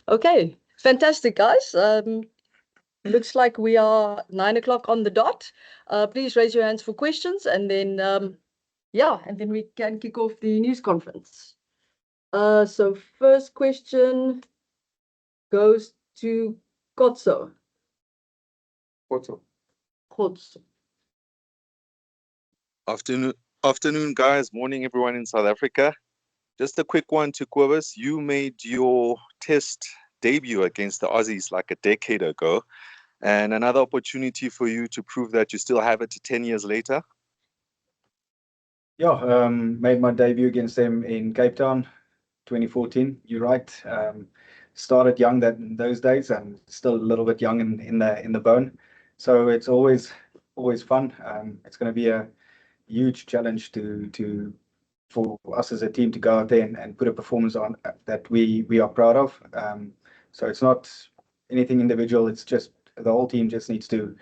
Okay, fantastic, guys. Looks like we are 9 o'clock on the dot. Please raise your hands for questions, and then and then we can kick off the news conference. So first question goes to Kotso. Kotso. Afternoon, guys. Morning, everyone in South Africa. Just a quick one to Cobus. You made your test debut against the Aussies like a decade ago, and another opportunity for you to prove that you still have it 10 years later. Yeah, made my debut against them in Cape Town, 2014. You're right. Started young those days, and still a little bit young in the bone. So it's always fun. It's going to be a huge challenge for us as a team to go out there and put a performance on that we are proud of. So it's not anything individual. It's just the whole team just needs to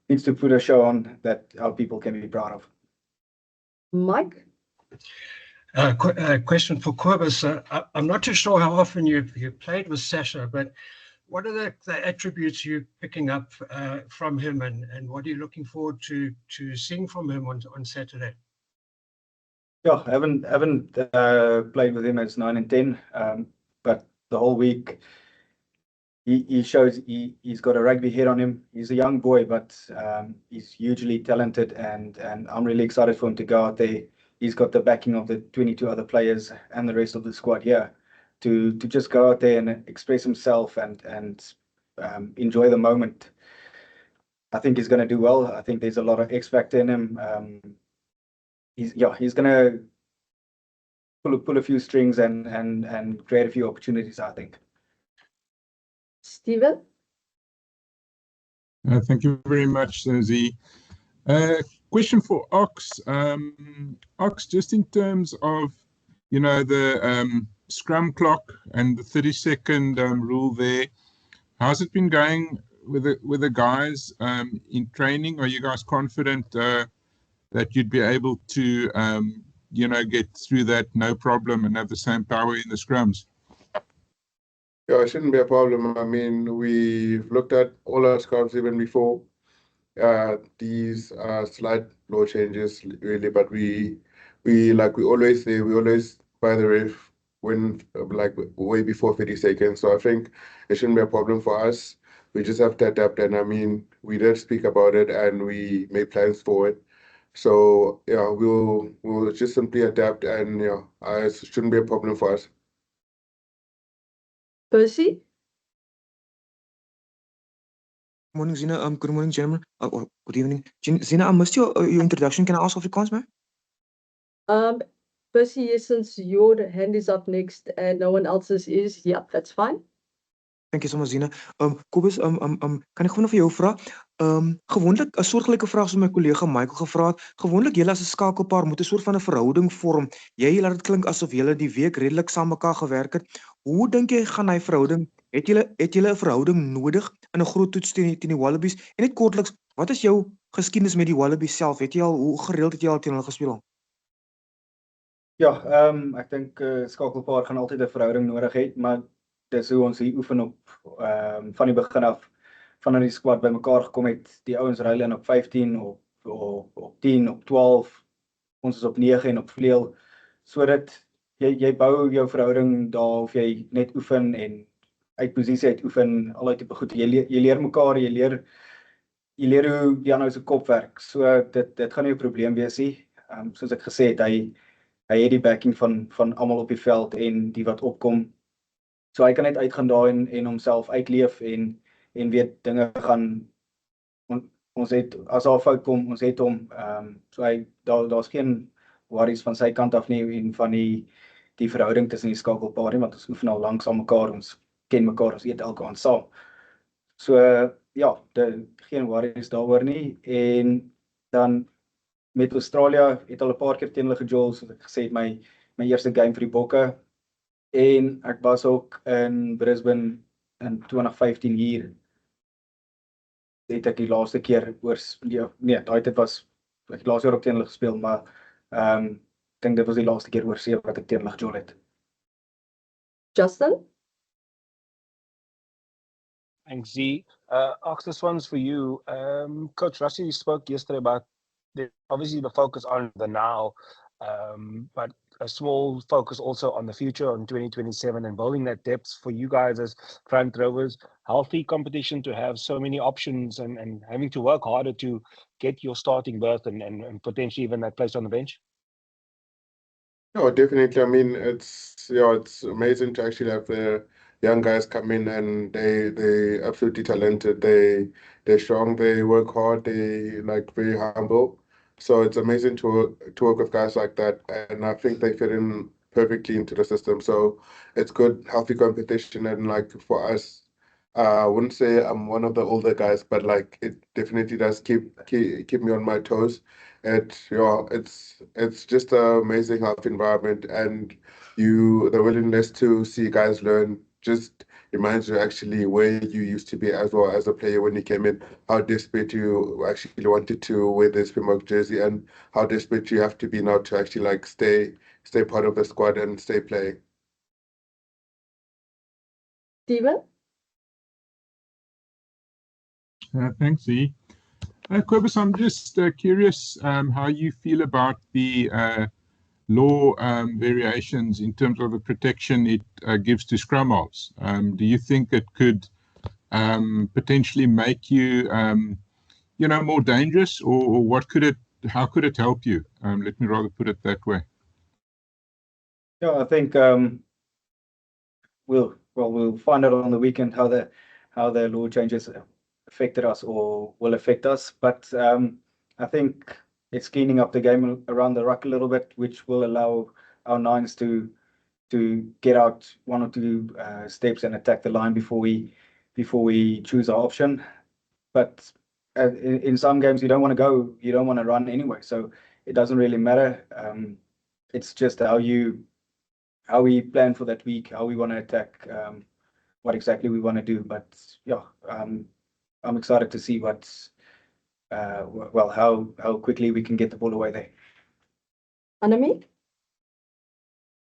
put a show on that our people can be proud of. Mike? Question for Cobus. I'm not too sure how often you played with Sasha, but what are the attributes you're picking up from him, and what are you looking forward to seeing from him on Saturday? Yeah, I haven't played with him as 9 and 10, but the whole week he shows he's got a rugby head on him. He's a young boy, but he's hugely talented, and I'm really excited for him to go out there. He's got the backing of the 22 other players and the rest of the squad here to just go out there and express himself and enjoy the moment. I think he's going to do well. I think there's a lot of X factor in him. He's going to pull a few strings and create a few opportunities, I think. Stephen? Thank you very much, Z. Question for Ox. Ox, just in terms of, the scrum clock and the 30-second rule there, how's it been going with the guys in training? Are you guys confident that you'd be able to, get through that no problem and have the same power in the scrums? Yeah, it shouldn't be a problem. I mean, we've looked at all our scrums even before these slight law changes, really. But we always say, we always buy the ref when way before 30 seconds. So I think it shouldn't be a problem for us. We just have to adapt, and I mean, we did speak about it and we made plans for it. So yeah, we'll just simply adapt, and it shouldn't be a problem for us. Percy? Morning, Zina. Good morning, gentlemen. Or good evening. Zina, I missed your introduction. Can I ask Afrikaans, ma'am? Percy, yes, since your hand is up next and no one else's is, yeah, that's fine. Thank you so much, Zina. Cobus, kan ek gewoon vir jou vra? Gewoonlik 'n soortgelyke vraag soos my kollega Michael gevra het. Gewoonlik julle as 'n skakelpaar moet 'n soort van 'n verhouding vorm. Jy laat dit klink asof julle die week redelik saam mekaar gewerk het. Hoe dink jy gaan hy verhouding? Het julle 'n verhouding nodig in 'n groot toets teen die Wallabies? En net kortliks, wat is jou geskiedenis met die Wallabies self? Hoe gereeld het jy al teen hulle gespeel? Ja, ek dink skakelpaar gaan altyd 'n verhouding nodig hê, maar dis hoe ons hier oefen op van die begin af, vanaf die squad bymekaar gekom het. Die ouens ruil in op 15, op 10, op 12. Ons is op 9 en op vleuel. Sodat jy bou jou verhouding daar, of jy net oefen en uit posisie uit oefen, al tipe goed. Jy leer mekaar, jy leer hoe die ander se kop werk. So dit gaan nie 'n probleem wees nie. Soos ek gesê het, hy het die backing van almal op die veld en die wat opkom. So hy kan net uitgaan daar en homself uitleef en weet dinge gaan, ons het, as daar 'n fout kom, ons het hom. So daar's geen worries van sy kant af nie, en van die verhouding tussen die skakelpaar nie, want ons oefen al lank saam mekaar, ons ken mekaar, ons eet elke aand saam. So ja, geen worries daaroor nie. En dan met Australië het al 'n paar keer teen hulle gejol, soos ek gesê het, my eerste game vir die Bokke. En ek was ook in Brisbane in 2015 hier. Het ek die laaste keer daai tyd was ek laas jaar ook teen hulle gespeel, maar ek dink dit was die laaste keer oor see wat ek teen hulle gejol het. Justin? Thanks, Z. Ox, this one's for you. Coach Rusty, you spoke yesterday about obviously the focus on the now, but a small focus also on the future, on 2027, and building that depth for you guys as front rowers. Healthy competition to have so many options and having to work harder to get your starting berth and potentially even that place on the bench. No, definitely. I mean, it's amazing to actually have the young guys come in and they absolutely talented. They're strong. They work hard. They like very humble. So it's amazing to work with guys like that, and I think they fit in perfectly into the system. So it's good, healthy competition, and like for us, I wouldn't say I'm one of the older guys, but like it definitely does keep me on my toes. It's just an amazing health environment, and the willingness to see guys learn just reminds you actually where you used to be as well as a player when you came in, how desperate you actually wanted to wear the Springbok jersey, and how desperate you have to be now to actually like stay part of the squad and stay playing. Steven? Thanks, Z. Cobus, I'm just curious how you feel about the law variations in terms of the protection it gives to scrum halves. Do you think it could potentially make you, more dangerous, or how could it help you? Let me rather put it that way. Yeah, I think we'll find out on the weekend how the law changes affected us or will affect us. But I think it's cleaning up the game around the ruck a little bit, which will allow our nines to get out one or two steps and attack the line before we choose our option. But in some games you don't want to run anyway, so it doesn't really matter. It's just how we plan for that week, how we want to attack, what exactly we want to do. But yeah, I'm excited to see how quickly we can get the ball away there. Annemie?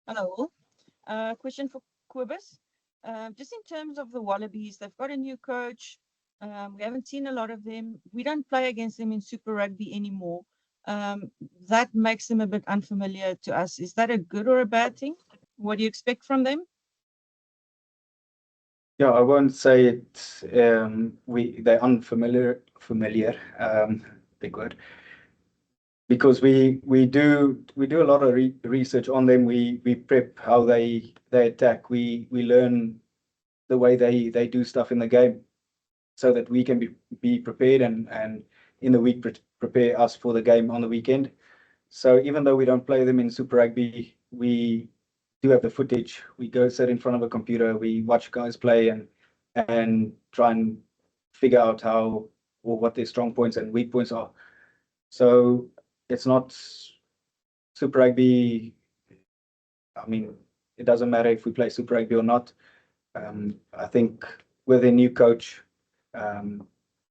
Hello. Question for Cobus. Just in terms of the Wallabies, they've got a new coach. We haven't seen a lot of them. We don't play against them in Super Rugby anymore. That makes them a bit unfamiliar to us. Is that a good or a bad thing? What do you expect from them? Yeah, I won't say it. They're unfamiliar. Big word. Because we do a lot of research on them. We prep how they attack. We learn the way they do stuff in the game, so that we can be prepared and in the week prepare us for the game on the weekend. So even though we don't play them in Super Rugby, we do have the footage. We go sit in front of a computer, we watch guys play and try and figure out how or what their strong points and weak points are. So it's not Super Rugby. I mean, it doesn't matter if we play Super Rugby or not. I think with a new coach, a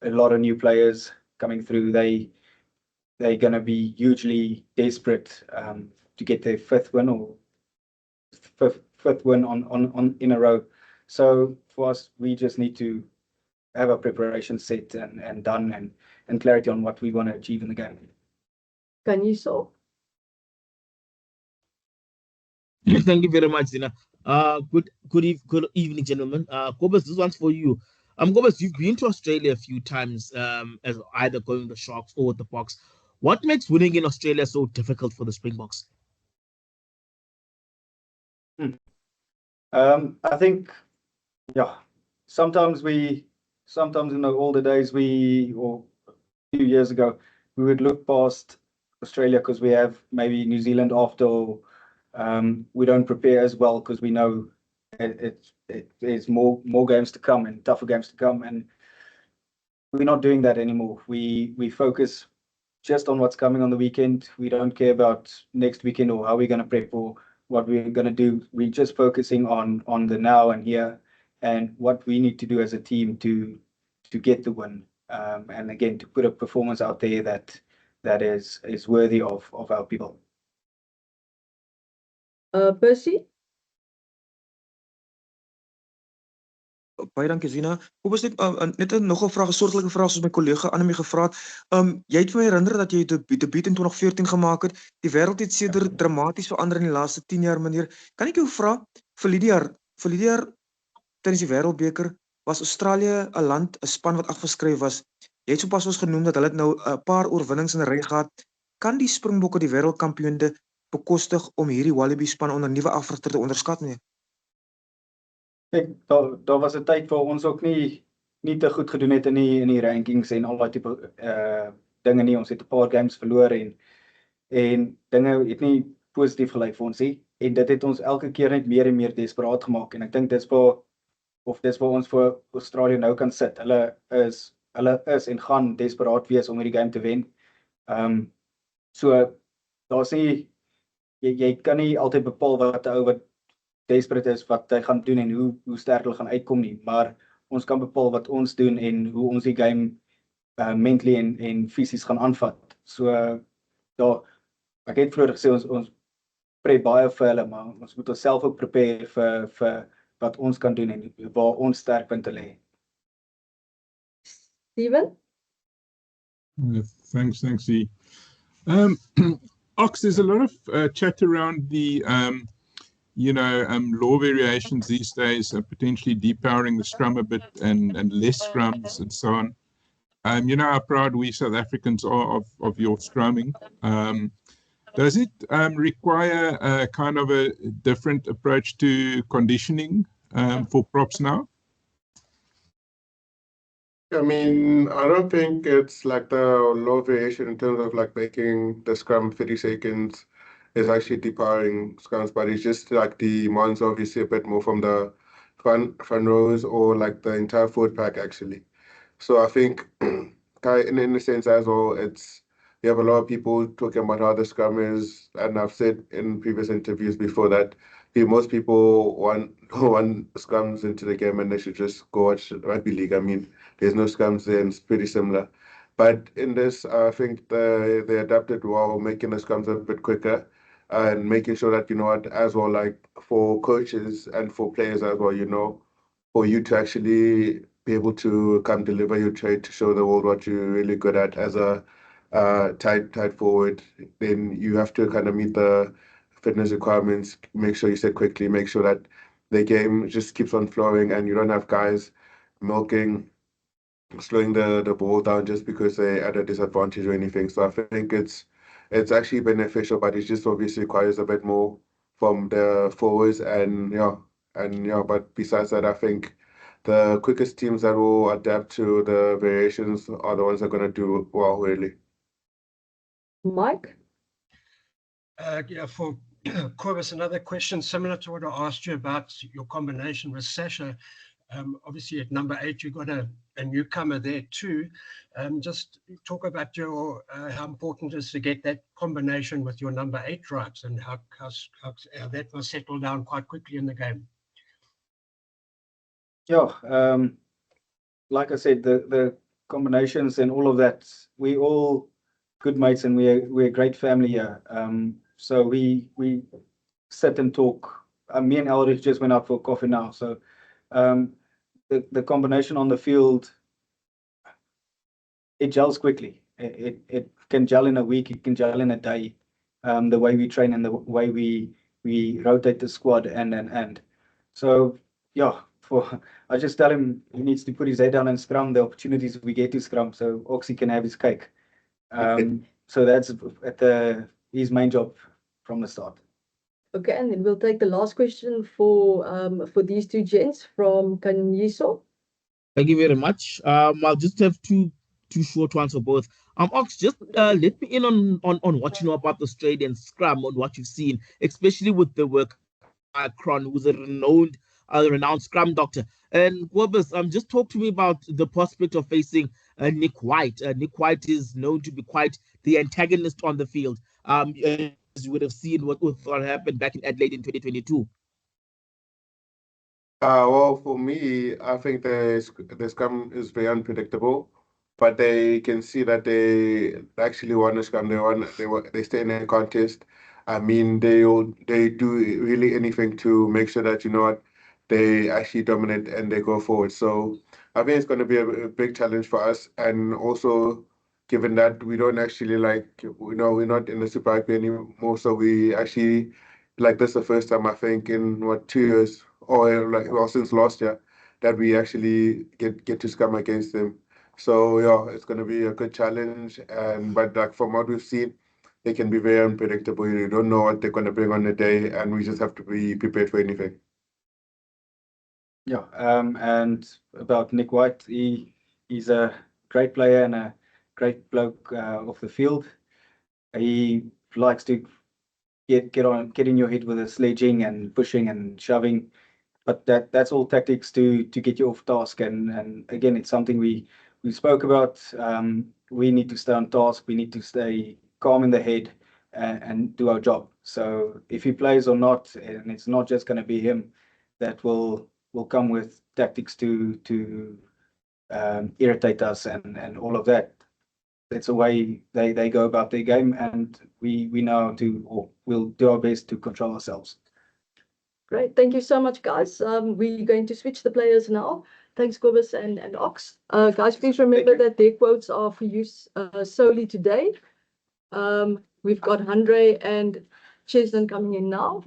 lot of new players coming through, they're going to be hugely desperate to get their fifth win on in a row. So for us, we just need to have a preparation set and done and clarity on what we want to achieve in the game. Can you solve? Thank you very much, Zina. Good evening, gentlemen. Cobus, this one's for you. Cobus, you've been to Australia a few times, as either going the Sharks or the Boks. What makes winning in Australia so difficult for the Springboks? I think, yeah, sometimes in the older days, or a few years ago, we would look past Australia because we have maybe New Zealand after, or we don't prepare as well because we know there's more games to come and tougher games to come, and we're not doing that anymore. We focus just on what's coming on the weekend. We don't care about next weekend or how we're going to prep or what we're going to do. We're just focusing on the now and here and what we need to do as a team to get the win, and again to put a performance out there that is worthy of our people. Percy? baie dankie Zina. Kobus net nog 'n vraag, 'n soortgelyke vraag soos my kollega Annelie gevra het. Jy het my herinner dat jy debuut in 2014 gemaak het. Die wêreld het sedert dramaties verander in die laaste 10 jaar, meneer. Kan ek jou vra vir die jaar tydens die Wêreldbeker was Australië 'n land, 'n span wat afgeskryf was. Jy het sopas ons genoem dat hulle het nou 'n paar oorwinnings in 'n ry gehad. Kan die Springbokke die wêreldkampioene bekostig om hierdie Wallaby span onder nuwe afrigter te onderskat nie? Kijk, daar was 'n tyd waar ons ook nie te goed gedoen het in die rankings en al daai tipe dinge nie. Ons het 'n paar games verloor en dinge het nie positief gelyk vir ons nie. En dit het ons elke keer net meer en meer desperaat gemaak. En ek dink dis waar ons vir Australië nou kan sit. Hulle is en gaan desperaat wees om hierdie game te wen. So daar's nie jy kan nie altyd bepaal wat 'n ou wat desperate is wat hy gaan doen en hoe sterk hulle gaan uitkom nie, maar ons kan bepaal wat ons doen en hoe ons die game mentally en fisies gaan aanvat. So ek het vroeër gesê ons pret baie vir hulle, maar ons moet onsself ook prepare vir wat ons kan doen en waar ons sterkpunte lê. Steven? Thanks, Zee. Ox, there's a lot of chat around the law variations these days, potentially depowering the scrum a bit and less scrums and so on. You know how proud we South Africans are of your scrumming. Does it require a kind of a different approach to conditioning for props now? I mean, I don't think it's like the low variation in terms of like making the scrum 30 seconds is actually depowering scrums, but it's just like the demands obviously a bit more from the front rows or like the entire forward pack actually. So I think in a sense as well, you have a lot of people talking about how the scrum is, and I've said in previous interviews before that most people want scrums into the game and they should just go watch rugby league. I mean, there's no scrums there and it's pretty similar. But in this, I think they adapted well, making the scrums a bit quicker and making sure that, as well, like for coaches and for players as well, for you to actually be able to come deliver your trade to show the world what you're really good at as a tight forward, then you have to kind of meet the fitness requirements, make sure you set quickly, make sure that the game just keeps on flowing and you don't have guys slowing the ball down just because they're at a disadvantage or anything. So I think it's actually beneficial, but it just obviously requires a bit more from the forwards but besides that, I think the quickest teams that will adapt to the variations are the ones that are going to do well, really. Mike? For Cobus, another question similar to what I asked you about your combination with Sasha. Obviously at number 8, you got a newcomer there too. Just talk about how important it is to get that combination with your number 8 right, and how that will settle down quite quickly in the game. Yeah, like I said, the combinations and all of that, we all good mates and we're a great family here. So we sit and talk. Me and Elrich just went out for coffee now. So the combination on the field, it gels quickly. It can gel in a week, it can gel in a day. The way we train and the way we rotate the squad and. So yeah, I just tell him he needs to put his head down and scrum the opportunities we get to scrum so Oxy can have his cake. So that's his main job from the start. Okay, and then we'll take the last question for these two gents from Kanyiso. Thank you very much. I'll just have two short ones for both. Ox, just let me in on what you know about the Australian scrum, on what you've seen, especially with the work Cron, who's a renowned scrum doctor. And Cobus, just talk to me about the prospect of facing Nick White. Nick White is known to be quite the antagonist on the field. As you would have seen what happened back in Adelaide in 2022. Well, for me, I think the scrum is very unpredictable, but they can see that they actually won the scrum. They stay in a contest. I mean, they do really anything to make sure that they actually dominate and they go forward. So I think it's going to be a big challenge for us. And also, given that we don't actually we're not in the Super Rugby anymore, so we actually, this is the first time I think in 2 years, or since last year, that we actually get to scrum against them. So yeah, it's going to be a good challenge. But from what we've seen, they can be very unpredictable. You don't know what they're going to bring on the day, and we just have to be prepared for anything. Yeah, and about Nick White, he's a great player and a great bloke off the field. He likes to get in your head with the sledging and pushing and shoving, but that's all tactics to get you off task. And again, it's something we spoke about. We need to stay on task. We need to stay calm in the head and do our job. So if he plays or not, and it's not just going to be him that will come with tactics to irritate us and all of that. That's the way they go about their game, and we know how to, or we'll do our best to control ourselves. Great. Thank you so much, guys. We're going to switch the players now. Thanks, Cobus and Ox. Guys, please remember that their quotes are for use solely today. We've got Andre and Cheslin coming in now.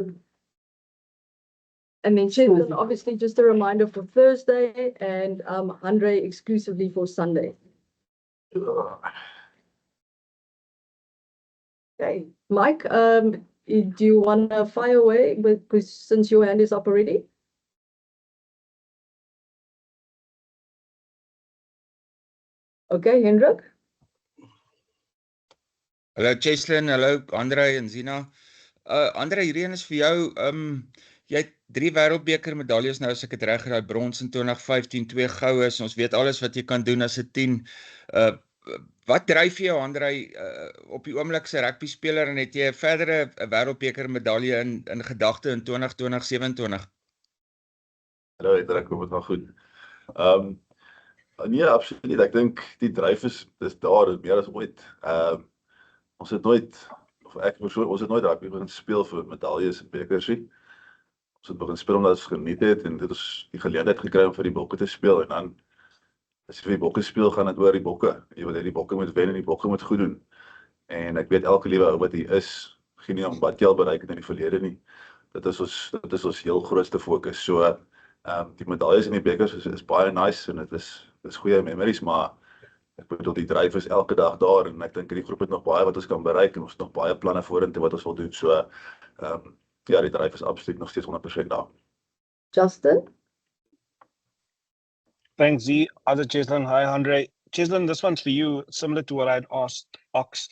And then Cheslin, obviously, just a reminder for Thursday, and Andre exclusively for Sunday. Okay, Mike, do you want to fire away because since your hand is up already? Okay, Hendrik. Hallo Cheslin, hallo Andre en Zina. Andre, hierdie een is vir jou. Jy het 3 wêreldbeker medaljes nou, as ek dit reg het, brons in 2015, 2 goue is. Ons weet alles wat jy kan doen as 'n 10. Wat dryf jou, Andre, op die oomblik se rugby speler, en het jy 'n verdere wêreldbeker medalje in gedagte in 2027? Hallo, ek hoop dit gaan goed. Nee, absoluut. Ek dink die dryf is daar meer as ooit. Ons het nooit rugby begin speel vir medaljes en bekers nie. Ons het begin speel omdat ons geniet het en dit is die geleentheid gekry om vir die bokke te speel, en dan as jy vir die bokke speel, gaan dit oor die bokke. Jy wil hê die bokke moet wen en die bokke moet goed doen. En ek weet elke liewe ou wat hier is, geen nie om wat jy al bereik het in die verlede nie. Dit is ons heel grootste fokus. So die medaljes en die bekers is baie nice en dit is goeie memories, maar ek bedoel die dryf is elke dag daar, en ek dink die groep het nog baie wat ons kan bereik en ons het nog baie planne vorentoe wat ons wil doen. So ja, die dryf is absoluut nog steeds 100% daar. Justin? Thanks, Z. Other Cheslin. Hi, Andre. Cheslin, this one's for you. Similar to what I'd asked Ox.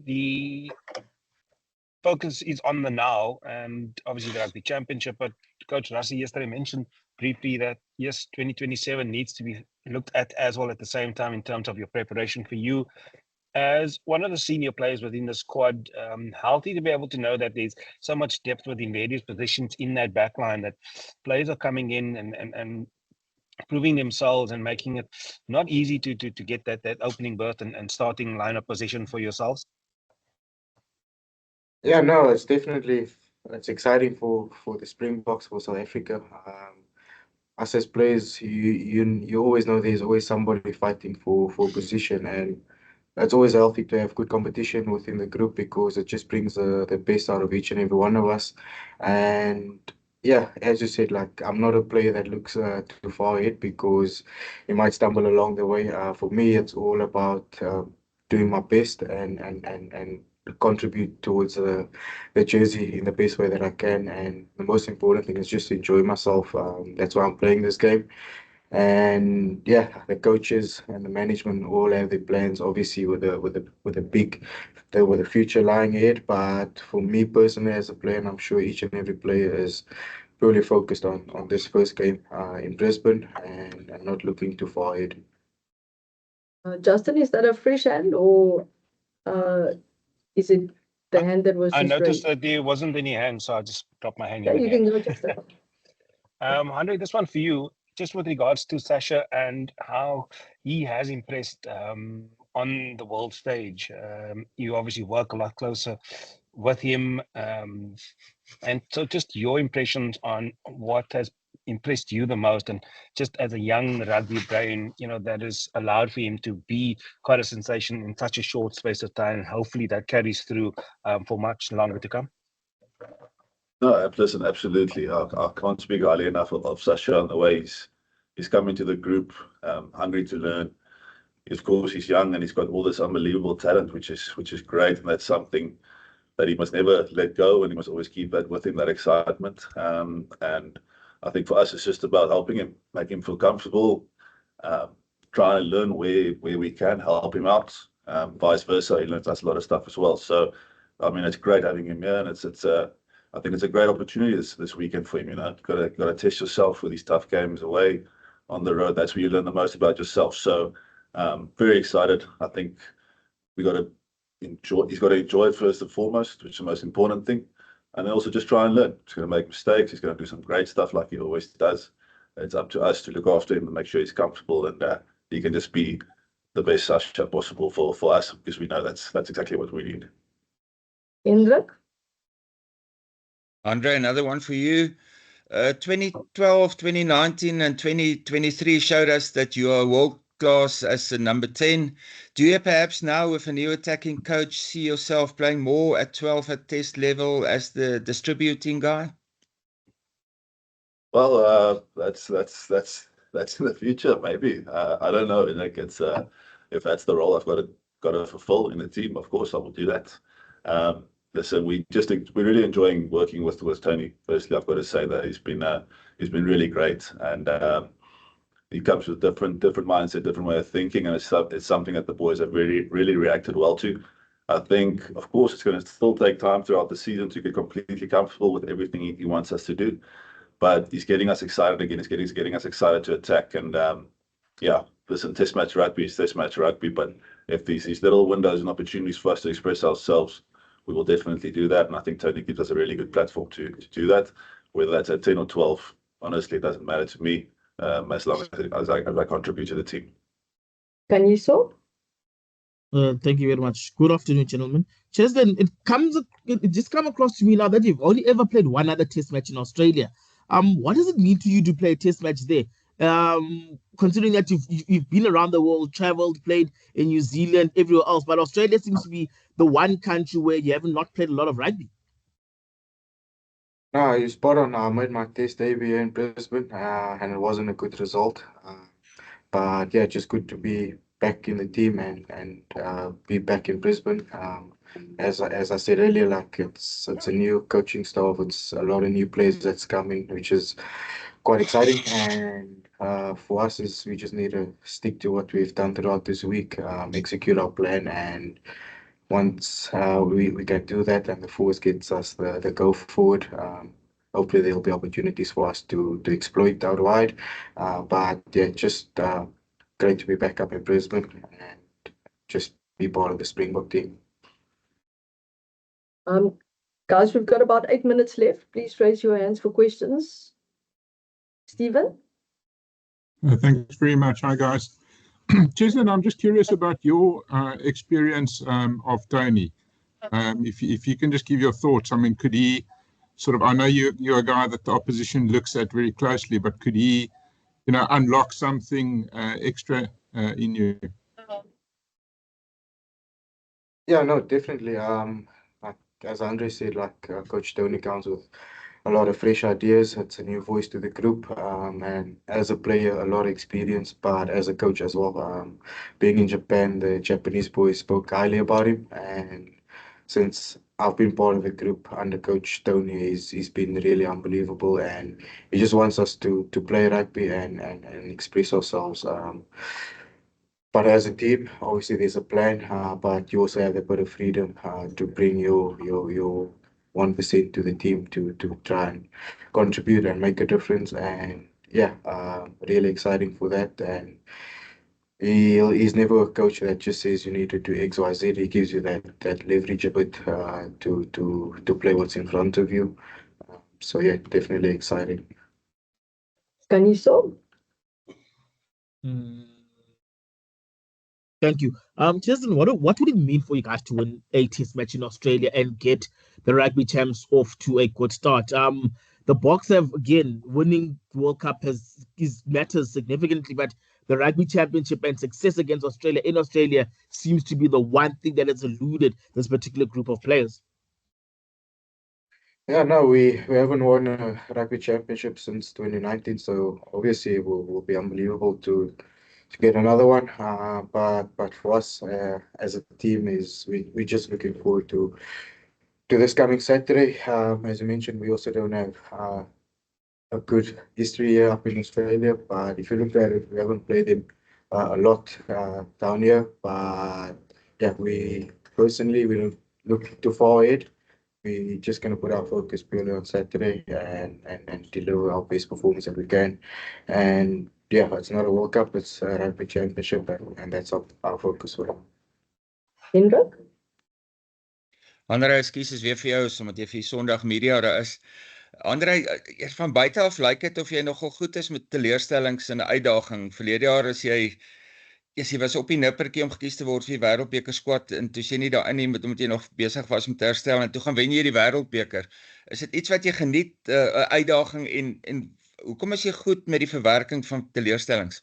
The focus is on the now, and obviously the Rugby Championship, but Coach Rassie yesterday mentioned briefly that, yes, 2027 needs to be looked at as well at the same time in terms of your preparation. For you, as one of the senior players within the squad, healthy to be able to know that there's so much depth within various positions in that backline, that players are coming in and proving themselves and making it not easy to get that opening berth and starting lineup position for yourselves? Yeah, no, it's exciting for the Springboks, for South Africa. Us as players, you always know there's always somebody fighting for position, and it's always healthy to have good competition within the group because it just brings the best out of each and every one of us. And yeah, as you said, like I'm not a player that looks too far ahead because you might stumble along the way. For me, it's all about doing my best and contribute towards the jersey in the best way that I can. And the most important thing is just to enjoy myself. That's why I'm playing this game. And yeah, the coaches and the management all have their plans, obviously with the future lying ahead. But for me personally as a player, and I'm sure each and every player is purely focused on this first game in Brisbane and not looking too far ahead. Justin, is that a fresh hand or is it the hand that was I just noticed raised? that there wasn't any hand, so I just dropped my hand Yeah, in you the can hand. go, Justin. Andre, this one for you, just with regards to Sasha and how he has impressed on the world stage. You obviously work a lot closer with him. And so just your impressions on what has impressed you the most? And just as a young rugby brain, that has allowed for him to be quite a sensation in such a short space of time. And hopefully that carries through for much longer to come. No, listen, absolutely. I can't speak highly enough of Sasha and the way he's come into the group, hungry to learn. Of course, he's young and he's got all this unbelievable talent, which is great, and that's something that he must never let go, and he must always keep that with him, that excitement. And I think for us, it's just about helping him, make him feel comfortable, trying to learn where we can help him out. Vice versa, he learns us a lot of stuff as well. So, I mean, it's great having him here, and I think it's a great opportunity this weekend for him. Got to test yourself with these tough games away on the road. That's where you learn the most about yourself. So, very excited. I think he's got to enjoy it first and foremost, which is the most important thing. And then also just try and learn. He's going to make mistakes. He's going to do some great stuff like he always does. It's up to us to look after him and make sure he's comfortable, and he can just be the best Sasha possible for us, because we know that's exactly what we need. Indruk? Andre, another one for you. 2012, 2019, and 2023 showed us that you are world class as a number 10. Do you perhaps now, with a new attacking coach, see yourself playing more at 12 at test level as the distributing guy? Well, that's in the future, maybe. I don't know. Like if that's the role I've got to fulfill in the team, of course I will do that. Listen, we're really enjoying working with Tony. Firstly, I've got to say that he's been really great, and he comes with different mindset, different way of thinking, and it's something that the boys have really reacted well to. I think, of course, it's going to still take time throughout the season to get completely comfortable with everything he wants us to do, but he's getting us excited again. He's getting us excited to attack, and listen, test match rugby is test match rugby, but if these little windows and opportunities for us to express ourselves, we will definitely do that. And I think Tony gives us a really good platform to do that. Whether that's at 10 or 12, honestly, it doesn't matter to me, as long as I contribute to the team. Can you so? Thank you very much. Good afternoon, gentlemen. Cheslin, it just come across to me now that you've only ever played one other test match in Australia. What does it mean to you to play a test match there? Considering that you've been around the world, traveled, played in New Zealand, everywhere else, but Australia seems to be the one country where you haven't not played a lot of rugby. No, you're spot on. I made my test debut in Brisbane, and it wasn't a good result. But yeah, just good to be back in the team and be back in Brisbane. As I said earlier, like it's a new coaching staff. It's a lot of new players that's coming, which is quite exciting. And for us, we just need to stick to what we've done throughout this week, execute our plan, and once we can do that and the force gets us the go forward, hopefully there'll be opportunities for us to exploit out wide. But yeah, just great to be back up in Brisbane and just be part of the Springbok team. Guys, we've got about 8 minutes left. Please raise your hands for questions. Stephen? Thanks very much. Hi, guys. Cheslin, I'm just curious about your experience of Tony. If you can just give your thoughts. I mean, could he sort of, I know you're a guy that the opposition looks at very closely, but could he, unlock something extra in you? Yeah, no, definitely. Like, as Andre said, Coach Tony comes with a lot of fresh ideas. It's a new voice to the group, and as a player, a lot of experience, but as a coach as well. Being in Japan, the Japanese boys spoke highly about him, and since I've been part of the group under Coach Tony, he's been really unbelievable, and he just wants us to play rugby and express ourselves. But as a team, obviously there's a plan, but you also have a bit of freedom to bring your 1% to the team to try and contribute and make a difference. And yeah, really exciting for that. And he's never a coach that just says you need to do X, Y, Z. He gives you that leverage a bit to play what's in front of you. So yeah, definitely exciting. Can you so? Thank you. Cheslin, what would it mean for you guys to win a test match in Australia and get the rugby champs off to a good start? The Boks have, again, winning World Cup matters significantly, but the Rugby Championship and success against Australia in Australia seems to be the one thing that has eluded this particular group of players. Yeah, no, we haven't won a rugby championship since 2019, so obviously it will be unbelievable to get another one. But for us as a team, we're just looking forward to this coming Saturday. As you mentioned, we also don't have a good history here up in Australia, but if you look at it, we haven't played them a lot down here. But yeah, we don't look too far ahead. We're just going to put our focus purely on Saturday and deliver our best performance that we can. And yeah, it's not a World Cup, it's a Rugby Championship, and that's our focus for it. Hendrik? Andre, excuses weer vir jou, omdat jy vir Sondag Media daar is. Andre, eers van buite af lyk dit of jy nogal goed is met teleurstellings en 'n uitdaging. Verlede jaar as jy was op die nippertjie om gekies te word vir die Wêreldbeker squad en toe jy nie daarin nie omdat jy nog besig was om te herstel en toe gaan wen jy die Wêreldbeker. Is dit iets wat jy geniet, 'n uitdaging en hoekom is jy goed met die verwerking van teleurstellings?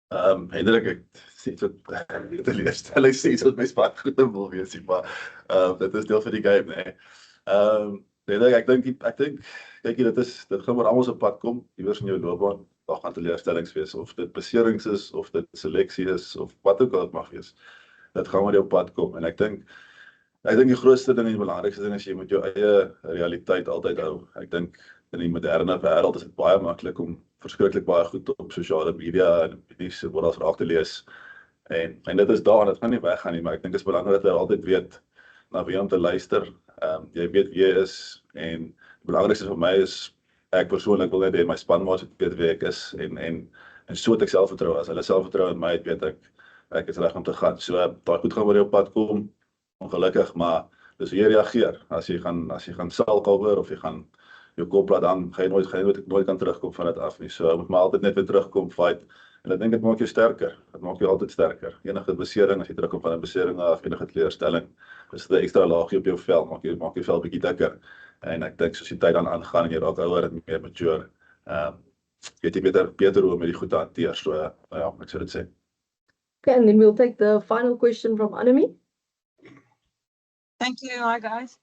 Hendrik, ek sê wat teleurstellings sê wat my span goed wil wees, maar dit is deel van die game, nee. Ek dink kyk dit gaan maar almal se pad kom, iewers in jou loopbaan. Daar gaan teleurstellings wees, of dit beserings is, of dit seleksie is, of wat ook al dit mag wees. Dit gaan maar jou pad kom. En ek dink die grootste ding en die belangrikste ding is jy moet jou eie realiteit altyd hou. Ek dink in die moderne wêreld is dit baie maklik om verskriklik baie goed op sosiale media en nuus oral raak te lees. En dit is daar, dit gaan nie weggaan nie, maar ek dink dit is belangrik dat jy altyd weet na wie om te luister. Jy weet wie jy is, en die belangrikste vir my is ek persoonlik wil net hê my spanmaats weet wie ek is en so het ek selfvertroue. As hulle selfvertroue in my het, weet ek is reg om te gaan. So daai goed gaan oor jou pad kom, ongelukkig, maar dis hoe jy reageer. As jy gaan sulkover of jy gaan jou kop laat hang, gaan jy nooit kan terugkom van dit af nie. So moet maar altyd net weer terugkom, fight. En ek dink dit maak jou sterker. Dit maak jou altyd sterker. Enige besering, as jy terugkom van 'n besering af, enige teleurstelling, is dit 'n ekstra laagie op jou vel, maak jou vel bietjie dikker. En ek dink soos die tyd dan aangaan en jy raak ouer en meer mature, weet jy beter hoe om die goed te hanteer. So ja, ek sou dit sê. Okay, and then we'll take the final question from Anami. Thank you. Hi, guys.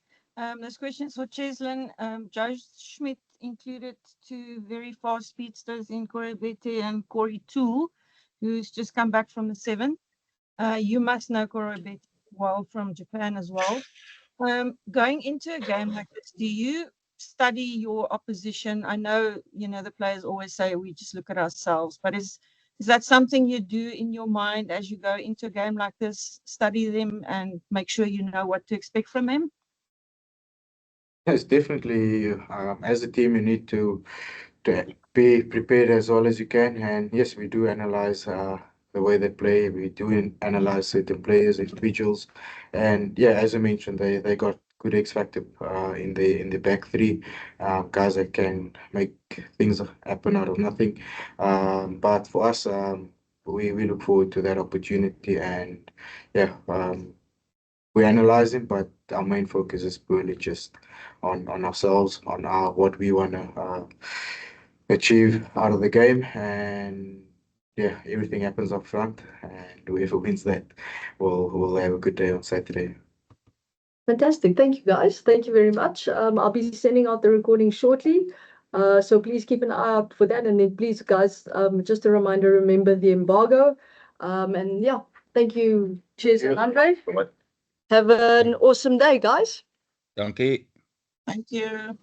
This question is for Cheslin. Joe Schmidt included two very fast speedsters in Corey Bete and Corey Toole, who's just come back from the 7. You must know Corey Bete well from Japan as well. Going into a game like this, do you study your opposition? I know, the players always say we just look at ourselves, but is that something you do in your mind as you go into a game like this, study them and make sure you know what to expect from them? Yes, definitely. As a team, you need to be prepared as well as you can. And yes, we do analyze the way they play. We do analyze certain players, individuals. And yeah, as I mentioned, they got good X factor in the back three, guys that can make things happen out of nothing. But for us, we look forward to that opportunity, and yeah, we analyze them, but our main focus is purely just on ourselves, on what we want to achieve out of the game, and yeah, everything happens up front, and whoever wins that will have a good day on Saturday. Fantastic. Thank you, guys. Thank you very much. I'll be sending out the recording shortly. So please keep an eye out for that. And then please, guys, just a reminder, remember the embargo. And yeah, thank you. Cheers, and Andre. Have an awesome day, guys. Dankie. Thank you.